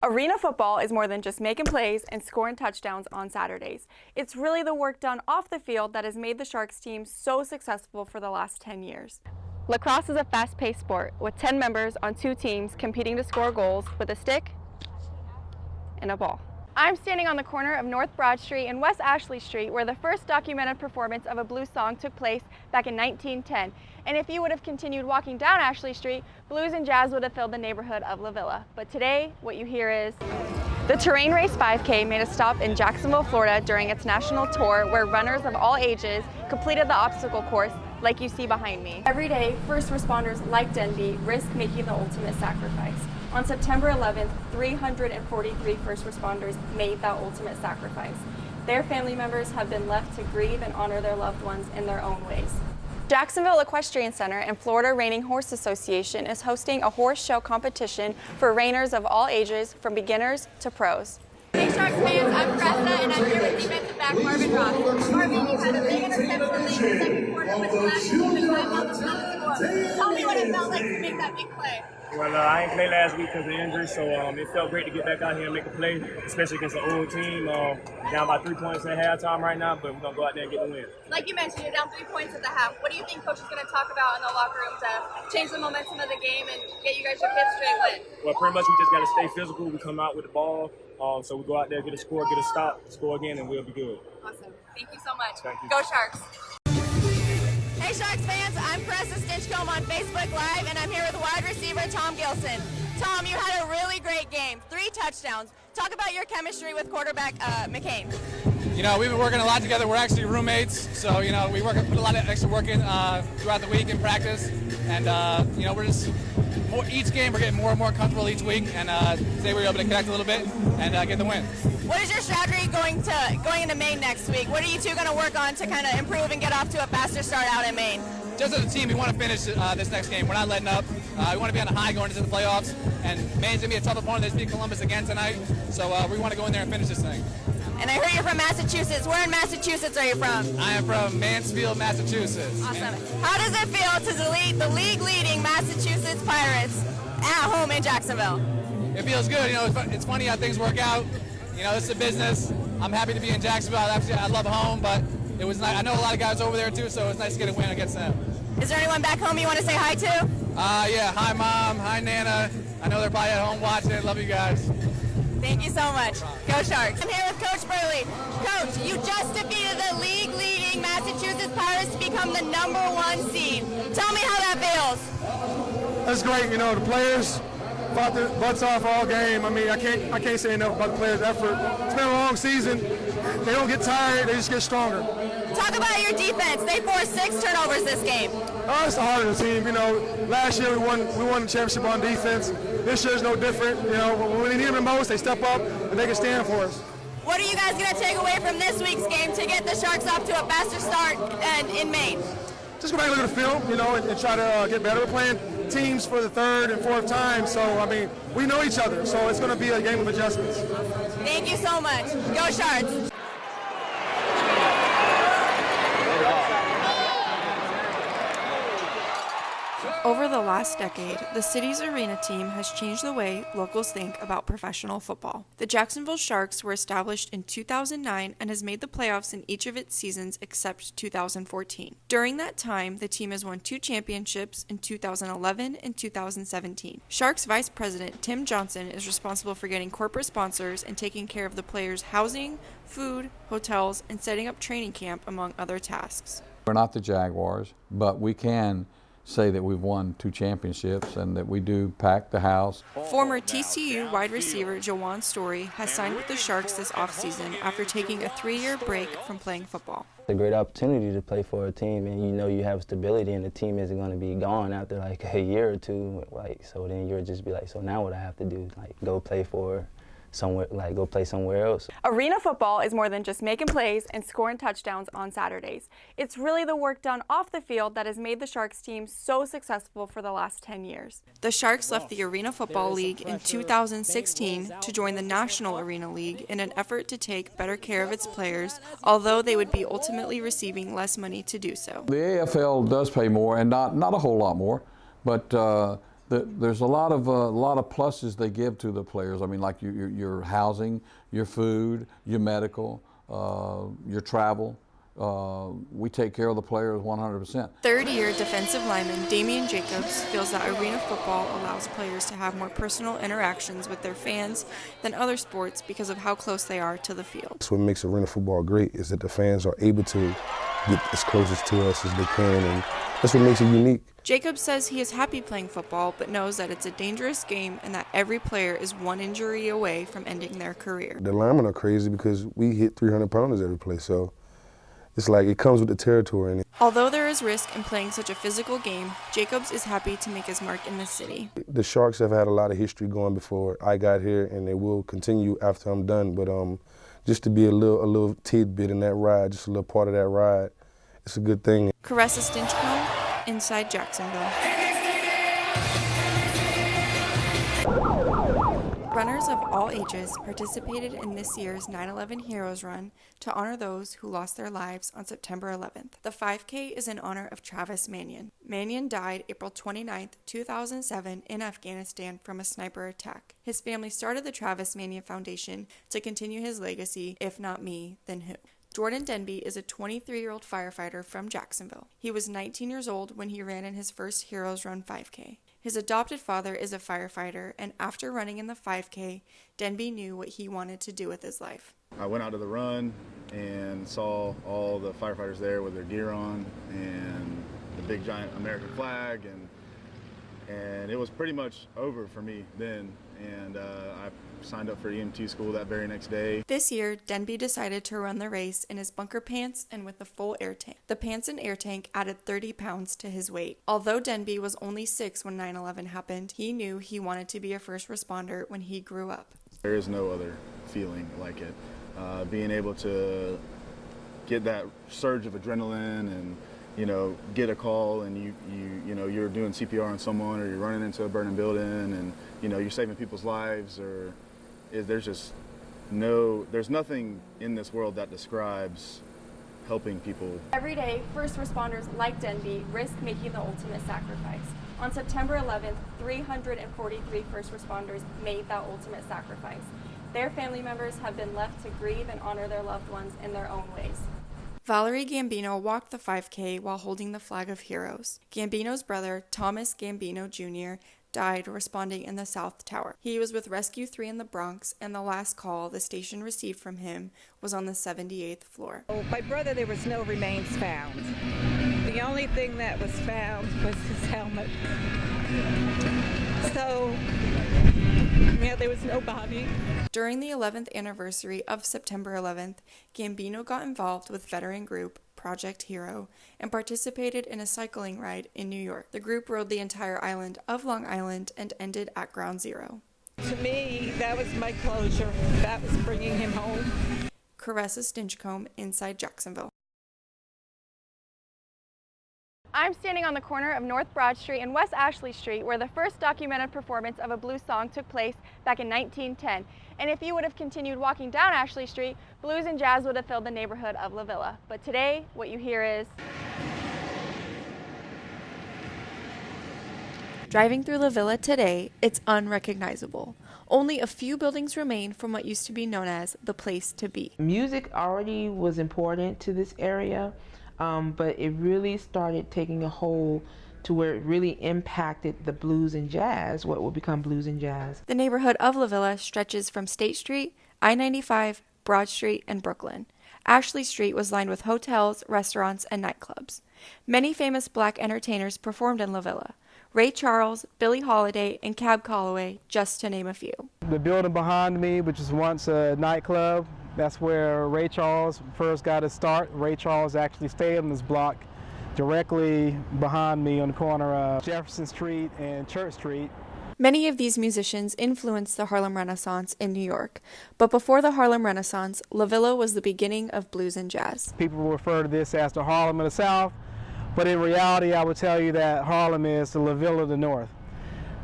Arena football is more than just making plays and scoring touchdowns on Saturdays. It's really the work done off the field that has made the Sharks team so successful for the last 10 years. Lacrosse is a fast-paced sport with 10 members on 2 teams competing to score goals with a stick and a ball. I'm standing on the corner of North Broad Street and West Ashley Street where the first documented performance of a blues song took place back in 1910. And if you would have continued walking down Ashley Street, blues and jazz would have filled the neighborhood of La Villa. But today, what you hear is the Terrain Race 5K made a stop in Jacksonville, Florida during its national tour where runners of all ages completed the obstacle course like you see behind me. Every day, first responders like Denby risk making the ultimate sacrifice. On September 11th, 343 first responders made that ultimate sacrifice. Their family members have been left to grieve and honor their loved ones in their own ways. Jacksonville Equestrian Center and Florida Reining Horse Association is hosting a horse show competition for reiners of all ages, from beginners to pros. Hey Sharks fans, I'm Karassa and I'm here with defensive back Marvin Ross. Marvin, you had a big interception late in the second quarter with the last team to drive out the score. Tell me what it felt like to make that big play. Well, I ain't played last week because of injury, so it felt great to get back out here and make a play, especially against an old team. Down by 3 points at halftime right now, but we're going to go out there and get the win. Like you mentioned, you're down 3 points at the half. What do you think Coach is going to talk about in the locker room to change the momentum of the game and get you guys your 5th straight win? Well, pretty much we just got to stay physical. We come out with the ball, so we go out there, get a score, get a stop, score again, and we'll be good. Awesome. Thank you so much. Thank you. Go Sharks. Hey Sharks fans, I'm Karassa Stinchcomb on Facebook Live, and I'm here with wide receiver Tom Gilson. Tom, you had a really great game, 3 touchdowns. Talk about your chemistry with quarterback McCain. You know, we've been working a lot together. We're actually roommates, so, you know, we put a lot of extra work in throughout the week in practice. And, you know, we're just, each game we're getting more and more comfortable each week. And today we were able to connect a little bit and get the win. What is your strategy going into Maine next week? What are you two going to work on to kind of improve and get off to a faster start out in Maine? Just as a team, we want to finish this next game. We're not letting up. We want to be on a high going into the playoffs. And Maine's going to be a tough opponent. They just beat Columbus again tonight. So we want to go in there and finish this thing. And I heard you're from Massachusetts. Where in Massachusetts are you from? I am from Mansfield, Massachusetts. Awesome. How does it feel to lead the league-leading Massachusetts Pirates at home in Jacksonville? It feels good. You know, it's funny how things work out. You know, this is a business. I'm happy to be in Jacksonville. I love home, but it was nice. I know a lot of guys over there too, so it's nice to get a win against them. Is there anyone back home you want to say hi to? Yeah. Hi, Mom. Hi, Nana. I know they're probably at home watching it. Love you guys. Thank you so much. Go Sharks. I'm here with Coach Burley. Coach, you just defeated the league-leading Massachusetts Pirates to become the #1 seed. Tell me how that feels. That's great. You know, the players fought their butts off all game. I mean, I can't say enough about the players' effort. It's been a long season. They don't get tired. They just get stronger. Talk about your defense. They forced 6 turnovers this game. Oh, it's the heart of the team. You know, last year we won the championship on defense. This year's no different. You know, when we need them the most, they step up and they can stand for us. What are you guys going to take away from this week's game to get the Sharks off to a faster start in Maine? Just go back and look at the film, you know, and try to get better. We're playing teams for the 3rd and 4th time, so, I mean, we know each other, so it's going to be a game of adjustments. Thank you so much. Go Sharks. Over the last decade, the city's arena team has changed the way locals think about professional football. The Jacksonville Sharks were established in 2009 and has made the playoffs in each of its seasons except 2014. During that time, the team has won 2 championships in 2011 and 2017. Sharks Vice President Tim Johnson is responsible for getting corporate sponsors and taking care of the players' housing, food, hotels, and setting up training camp, among other tasks. We're not the Jaguars, but we can say that we've won 2 championships and that we do pack the house. Former TCU wide receiver Jawan Story has signed with the Sharks this offseason after taking a 3-year break from playing football. It's a great opportunity to play for a team, and you know you have stability and the team isn't going to be gone after like a year or 2. So then you'll just be like, so now what I have to do? Like go play for somewhere, like go play somewhere else. Arena football is more than just making plays and scoring touchdowns on Saturdays. It's really the work done off the field that has made the Sharks team so successful for the last 10 years. The Sharks left the Arena Football League in 2016 to join the National Arena League in an effort to take better care of its players, although they would be ultimately receiving less money to do so. The AFL does pay more, and not a whole lot more, but There's a lot of pluses they give to the players. I mean, like your housing, your food, your medical, your travel. We take care of the players 100%. Third-year defensive lineman Damian Jacobs feels that arena football allows players to have more personal interactions with their fans than other sports because of how close they are to the field. That's what makes arena football great, is that the fans are able to get as closest to us as they can, and that's what makes it unique. Jacobs says he is happy playing football, but knows that it's a dangerous game and that every player is one injury away from ending their career. The linemen are crazy because we hit 300-pounders every play, so it's like it comes with the territory. Although there is risk in playing such a physical game, Jacobs is happy to make his mark in the city. The Sharks have had a lot of history going before I got here, and they will continue after I'm done. But just to be a little tidbit in that ride, just a little part of that ride, it's a good thing. Karassa Stinchcomb, inside Jacksonville. Runners of all ages participated in this year's 9/11 Heroes Run to honor those who lost their lives on September 11th. The 5K is in honor of Travis Manion. Manion died April 29, 2007 in Afghanistan from a sniper attack. His family started the Travis Manion Foundation to continue his legacy. If not me, then who? Jordan Denby is a 23-year-old firefighter from Jacksonville. He was 19 years old when he ran in his first Heroes Run 5K. His adopted father is a firefighter, and after running in the 5K, Denby knew what he wanted to do with his life. I went out to the run and saw all the firefighters there with their gear on and the big giant American flag, and it was pretty much over for me then, and I signed up for EMT school that very next day. This year, Denby decided to run the race in his bunker pants and with a full air tank. The pants and air tank added 30 pounds to his weight. Although Denby was only 6 when 9/11 happened, he knew he wanted to be a first responder when he grew up. There is no other feeling like it. Being able to get that surge of adrenaline and get a call and you're doing CPR on someone, or you're running into a burning building and you're saving people's lives, or there's nothing in this world that describes helping people. Every day, first responders like Denby risk making the ultimate sacrifice. On September 11th, 343 first responders made that ultimate sacrifice. Their family members have been left to grieve and honor their loved ones in their own ways. Valerie Gambino walked the 5K while holding the flag of heroes. Gambino's brother, Thomas Gambino Jr., died responding in the South Tower. He was with Rescue 3 in the Bronx, and the last call the station received from him was on the 78th floor. My brother, there was no remains found. The only thing that was found was his helmet. So, there was no body. During the 11th anniversary of September 11th, Gambino got involved with veteran group Project Hero and participated in a cycling ride in New York. The group rode the entire island of Long Island and ended at Ground Zero. To me, that was my closure. That was bringing him home. Karassa Stinchcomb, inside Jacksonville. I'm standing on the corner of North Broad Street and West Ashley Street, where the first documented performance of a blues song took place back in 1910. And if you would have continued walking down Ashley Street, blues and jazz would have filled the neighborhood of La Villa. But today, what you hear is... Driving through La Villa today, it's unrecognizable. Only a few buildings remain from what used to be known as the place to be. Music already was important to this area, but it really started taking a hold to where it really impacted the blues and jazz, what would become blues and jazz. The neighborhood of La Villa stretches from State Street, I-95, Broad Street, and Brooklyn. Ashley Street was lined with hotels, restaurants, and nightclubs. Many famous black entertainers performed in La Villa. Ray Charles, Billie Holiday, and Cab Calloway, just to name a few. The building behind me, which was once a nightclub, that's where Ray Charles first got his start. Ray Charles actually stayed on this block directly behind me on the corner of Jefferson Street and Church Street. Many of these musicians influenced the Harlem Renaissance in New York, but before the Harlem Renaissance, La Villa was the beginning of blues and jazz. People refer to this as the Harlem of the South, but in reality I would tell you that Harlem is the La Villa of the North.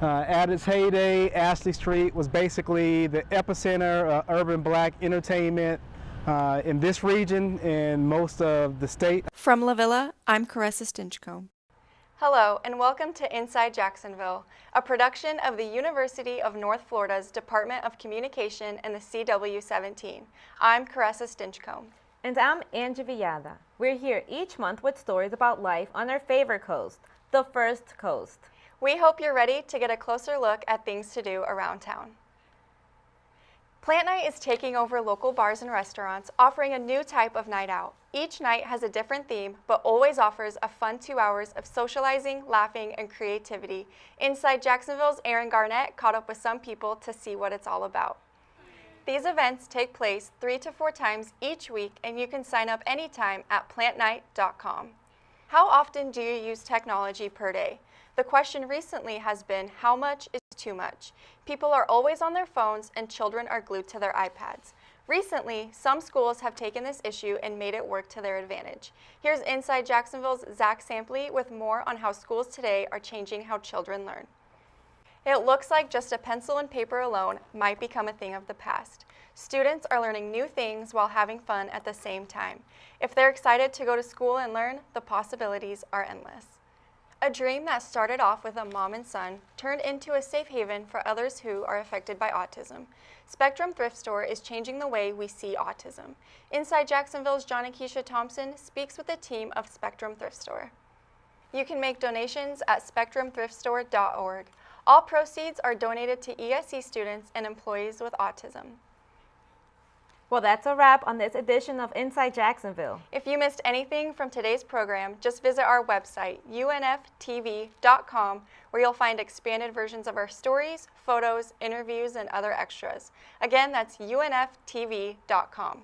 At its heyday, Ashley Street was basically the epicenter of urban black entertainment in this region and most of the state. From La Villa, I'm Karassa Stinchcomb. Hello, and welcome to Inside Jacksonville, a production of the University of North Florida's Department of Communication and the CW17. I'm Karassa Stinchcomb. And I'm Angie Villada. We're here each month with stories about life on our favorite coast, the First Coast. We hope you're ready to get a closer look at things to do around town. Plant Night is taking over local bars and restaurants, offering a new type of night out. Each night has a different theme, but always offers a fun 2 hours of socializing, laughing, and creativity. Inside Jacksonville's Aaron Garnett caught up with some people to see what it's all about. These events take place 3 to 4 times each week, and you can sign up anytime at plantnight.com. How often do you use technology per day? The question recently has been, how much is too much? People are always on their phones and children are glued to their iPads. Recently, some schools have taken this issue and made it work to their advantage. Here's Inside Jacksonville's Zach Sampley with more on how schools today are changing how children learn. It looks like just a pencil and paper alone might become a thing of the past. Students are learning new things while having fun at the same time. If they're excited to go to school and learn, the possibilities are endless. A dream that started off with a mom and son turned into a safe haven for others who are affected by autism. Spectrum Thrift Store is changing the way we see autism. Inside Jacksonville's John and Keisha Thompson speaks with the team of Spectrum Thrift Store. You can make donations at spectrumthriftstore.org. All proceeds are donated to ESE students and employees with autism. Well, that's a wrap on this edition of Inside Jacksonville. If you missed anything from today's program, just visit our website, unftv.com, where you'll find expanded versions of our stories, photos, interviews, and other extras. Again, that's unftv.com.